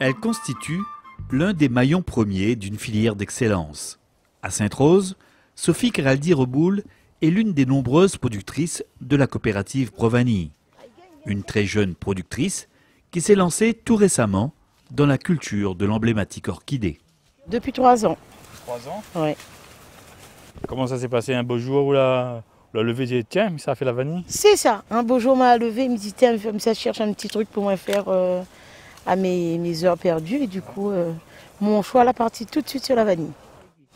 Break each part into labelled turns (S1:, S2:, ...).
S1: Elle constitue l'un des maillons premiers d'une filière d'excellence. À Sainte-Rose, Sophie Keraldi-Reboul est l'une des nombreuses productrices de la coopérative Provanille. Une très jeune productrice qui s'est lancée tout récemment dans la culture de l'emblématique orchidée.
S2: Depuis 3 ans.
S3: 3 ans?
S2: Oui.
S3: Comment ça s'est passé un beau jour où la levée dit tiens, ça a fait la vanille?
S2: C'est ça. Un beau jour m'a levé, il me dit tiens, ça cherche un petit truc pour moi faire à mes heures perdues. Et du coup, mon choix l'a parti tout de suite sur la vanille.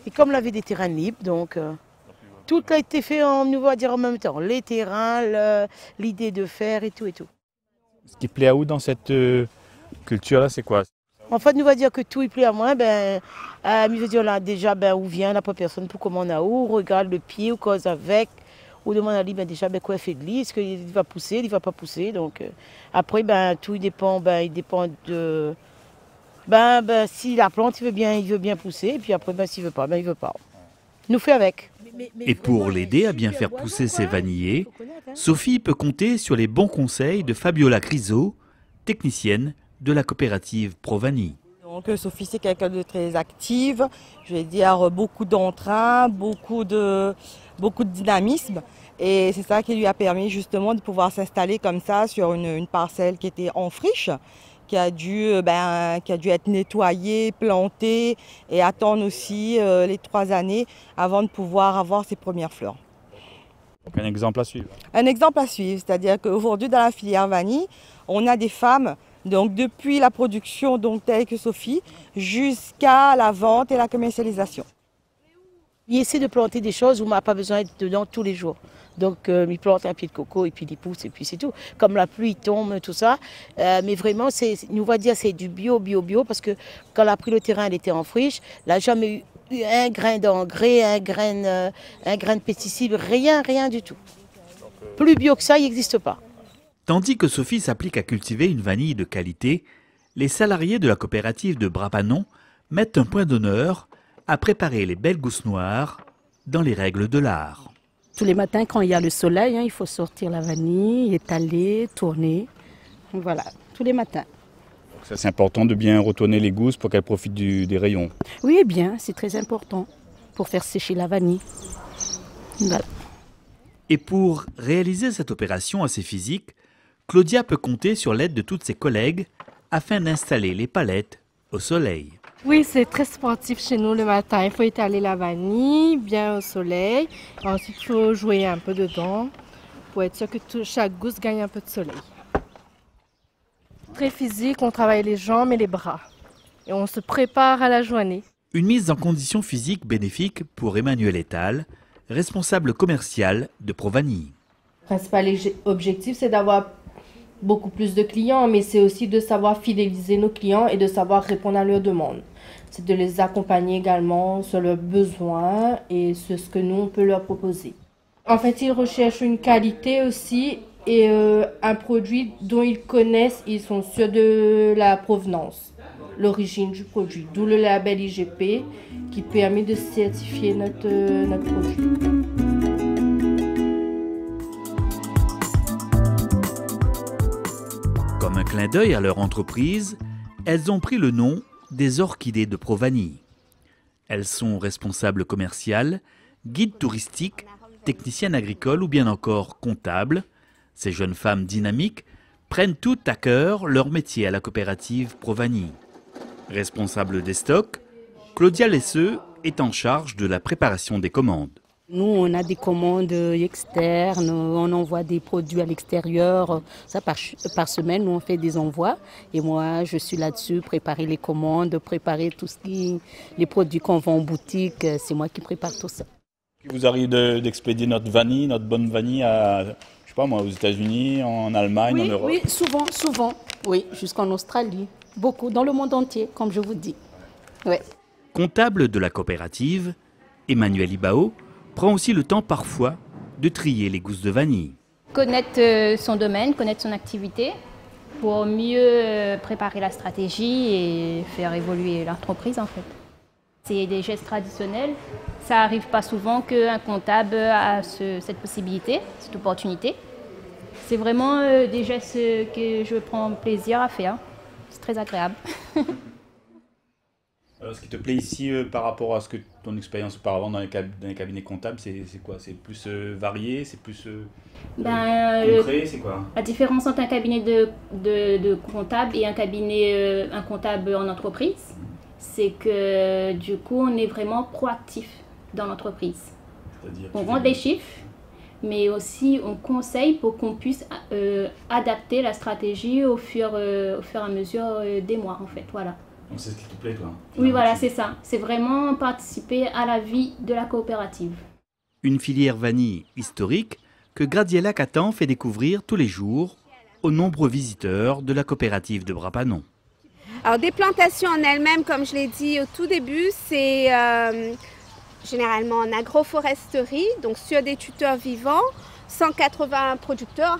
S2: Et comme on avait des terrains libres, donc tout a été fait en même temps. Les terrains, l'idée de faire et tout et tout.
S3: Ce qui plaît à où dans cette culture-là, c'est quoi?
S2: En fait, nous va dire que tout il plaît à moi, il veut dire là déjà où vient la personne pour comment on a où, regarde le pied ou cause avec, ou demande à lui déjà quoi fait de lui, est-ce qu'il va pousser, il ne va pas pousser. Donc après tout il dépend de si la plante il veut bien pousser, et puis après s'il veut pas, il veut pas. Nous fait avec.
S1: Et pour l'aider à bien faire pousser ses vanillés, Sophie peut compter sur les bons conseils de Fabiola Criso, technicienne de la coopérative Provanille.
S4: Donc Sophie c'est quelqu'un de très active, je vais dire beaucoup d'entrain, beaucoup de dynamisme, et c'est ça qui lui a permis justement de pouvoir s'installer comme ça sur une parcelle qui était en friche, qui a dû être nettoyée, plantée et attendre aussi les 3 années avant de pouvoir avoir ses premières fleurs.
S3: Donc un exemple à suivre.
S4: Un exemple à suivre, c'est-à-dire qu'aujourd'hui dans la filière vanille, on a des femmes, donc depuis la production telle que Sophie, jusqu'à la vente et la commercialisation.
S2: Il essaie de planter des choses où on n'a pas besoin d'être dedans tous les jours. Donc il plante un pied de coco et puis il pousse et puis c'est tout. Comme la pluie tombe, tout ça. Mais vraiment, nous va dire c'est du bio parce que quand elle a pris le terrain, elle était en friche. Elle n'a jamais eu un grain d'engrais, un grain de pesticide, rien du tout. Plus bio que ça, il n'existe pas.
S1: Tandis que Sophie s'applique à cultiver une vanille de qualité, les salariés de la coopérative de Brapanon mettent un point d'honneur à préparer les belles gousses noires dans les règles de l'art.
S5: Tous les matins, quand il y a le soleil, il faut sortir la vanille, étaler, tourner. Voilà, tous les matins.
S3: Donc c'est important de bien retourner les gousses pour qu'elles profitent des rayons.
S5: Oui, bien, c'est très important pour faire sécher la vanille. Voilà.
S1: Et pour réaliser cette opération assez physique, Claudia peut compter sur l'aide de toutes ses collègues afin d'installer les palettes au soleil.
S6: Oui, c'est très sportif chez nous le matin. Il faut étaler la vanille bien au soleil. Ensuite, il faut jouer un peu dedans pour être sûr que chaque gousse gagne un peu de soleil. Très physique, on travaille les jambes et les bras. Et on se prépare à la journée.
S1: Une mise en condition physique bénéfique pour Emmanuel Etal, responsable commercial de Provanille.
S6: Le principal objectif, c'est d'avoir beaucoup plus de clients, mais c'est aussi de savoir fidéliser nos clients et de savoir répondre à leurs demandes. C'est de les accompagner également sur leurs besoins et sur ce que nous, on peut leur proposer. En fait, ils recherchent une qualité aussi et un produit dont ils connaissent, ils sont sûrs de la provenance, l'origine du produit. D'où le label IGP qui permet de certifier notre produit.
S1: Comme un clin d'œil à leur entreprise, elles ont pris le nom des orchidées de Provanille. Elles sont responsables commerciales, guides touristiques, techniciennes agricoles ou bien encore comptables. Ces jeunes femmes dynamiques prennent tout à cœur leur métier à la coopérative Provanille. Responsable des stocks, Claudia Lesseux est en charge de la préparation des commandes.
S5: Nous, on a des commandes externes, on envoie des produits à l'extérieur. Ça, par semaine, nous, on fait des envois. Et moi, je suis là-dessus, préparer les commandes, préparer tout ce les produits qu'on vend en boutique. C'est moi qui prépare tout ça.
S3: Il vous arrive d'expédier notre vanille, notre bonne vanille à, je sais pas moi, aux États-Unis, en Allemagne, en Europe?
S5: Oui, souvent. Oui, jusqu'en Australie. Beaucoup, dans le monde entier, comme je vous dis. Ouais.
S1: Comptable de la coopérative, Emmanuel Ibao prend aussi le temps parfois de trier les gousses de vanille.
S7: Connaître son domaine, connaître son activité pour mieux préparer la stratégie et faire évoluer l'entreprise en fait. C'est des gestes traditionnels. Ça n'arrive pas souvent qu'un comptable a cette possibilité, cette opportunité. C'est vraiment des gestes que je prends plaisir à faire. c'est très agréable.
S3: Alors, ce qui te plaît ici par rapport à ce que ton expérience auparavant dans les cabinets comptables, c'est quoi? C'est plus varié, c'est plus concret, c'est quoi?
S7: La différence entre un cabinet de comptable et un cabinet un comptable en entreprise, c'est que du coup on est vraiment proactif dans l'entreprise. On rend des chiffres, mais aussi on conseille pour qu'on puisse adapter la stratégie au fur et à mesure des mois en fait, voilà.
S3: Donc c'est ce qui te plaît toi?
S7: Oui voilà, c'est ça. C'est vraiment participer à la vie de la coopérative.
S1: Une filière vanille historique que Graziella Catan fait découvrir tous les jours aux nombreux visiteurs de la coopérative de Brapanon.
S8: Alors des plantations en elles-mêmes, comme je l'ai dit au tout début, c'est généralement en agroforesterie, donc sur des tuteurs vivants, 180 producteurs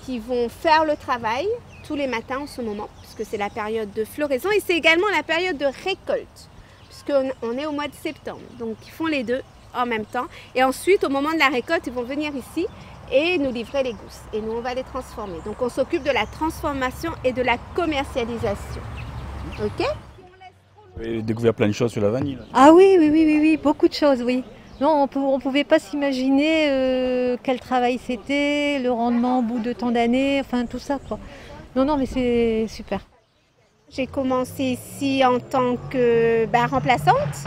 S8: qui vont faire le travail tous les matins en ce moment, puisque c'est la période de floraison et c'est également la période de récolte, puisqu'on est au mois de septembre. Donc ils font les deux en même temps. Et ensuite, au moment de la récolte, ils vont venir ici et nous livrer les gousses. Et nous, on va les transformer. Donc on s'occupe de la transformation et de la commercialisation. Ok ?
S3: Vous avez découvert plein de choses sur la vanille là.
S9: Ah oui, beaucoup de choses, oui. Non, on ne pouvait pas s'imaginer quel travail c'était, le rendement au bout de tant d'années, enfin tout ça, quoi. Non, mais c'est super.
S8: J'ai commencé ici en tant que remplaçante.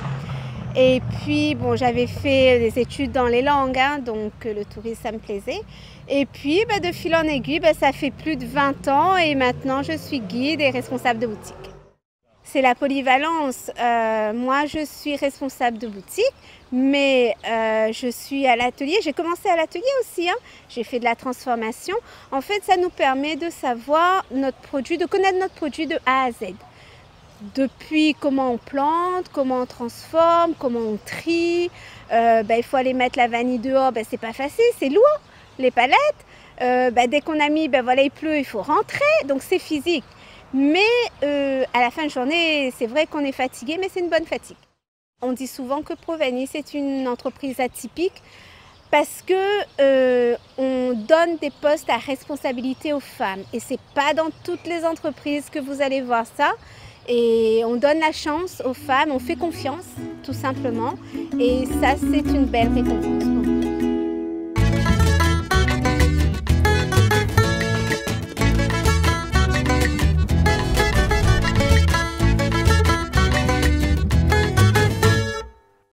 S8: Et puis, bon, j'avais fait des études dans les langues, donc le tourisme, ça me plaisait. Et puis, de fil en aiguille, ça fait plus de 20 ans et maintenant, je suis guide et responsable de boutique. C'est la polyvalence. Moi, je suis responsable de boutique, mais je suis à l'atelier. J'ai commencé à l'atelier aussi. J'ai fait de la transformation. En fait, ça nous permet de savoir notre produit, de connaître notre produit de A à Z. Depuis comment on plante, comment on transforme, comment on trie. Il faut aller mettre la vanille dehors, c'est pas facile, c'est lourd. Les palettes, dès qu'on a mis, il pleut, il faut rentrer, donc c'est physique. Mais à la fin de journée, c'est vrai qu'on est fatigué, mais c'est une bonne fatigue. On dit souvent que Provani, c'est une entreprise atypique parce que on donne des postes à responsabilité aux femmes. Et c'est pas dans toutes les entreprises que vous allez voir ça. Et on donne la chance aux femmes, on fait confiance, tout simplement. Et ça, c'est une belle récompense.